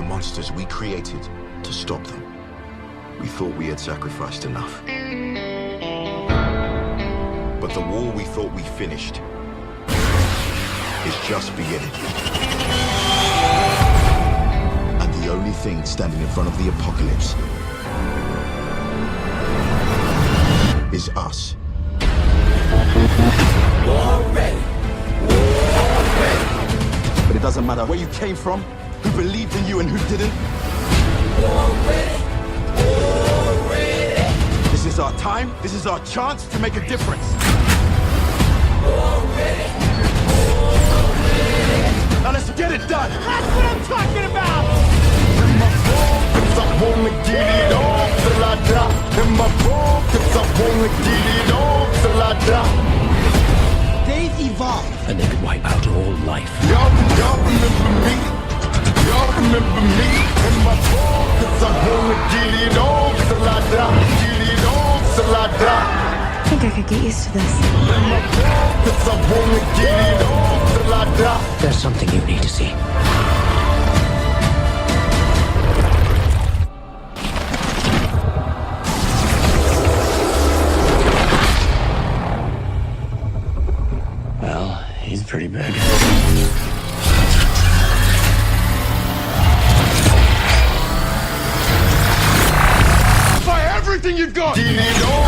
monsters we created to stop them. We thought we had sacrificed enough. But the war we thought we finished is just beginning. And the only thing standing in front of the apocalypse is us. War ready. War ready. But it doesn't matter where you came from, who believed in you and who didn't. War ready. War ready. This is our time, this is our chance to make a difference. War ready. War ready. Now let's get it done. That's what I'm talking about. In my focus, I wanna get it on till I die. In my focus, I wanna get it on till I die. They've evolved. And they could wipe out all life. Y'all remember me? Y'all remember me? In my focus, I wanna get it on till I die. Get it on till I die. I think I could get used to this. In my focus, I wanna get it on till I die. There's something you need to see. Well, he's pretty big. Fire everything you've got! Get it on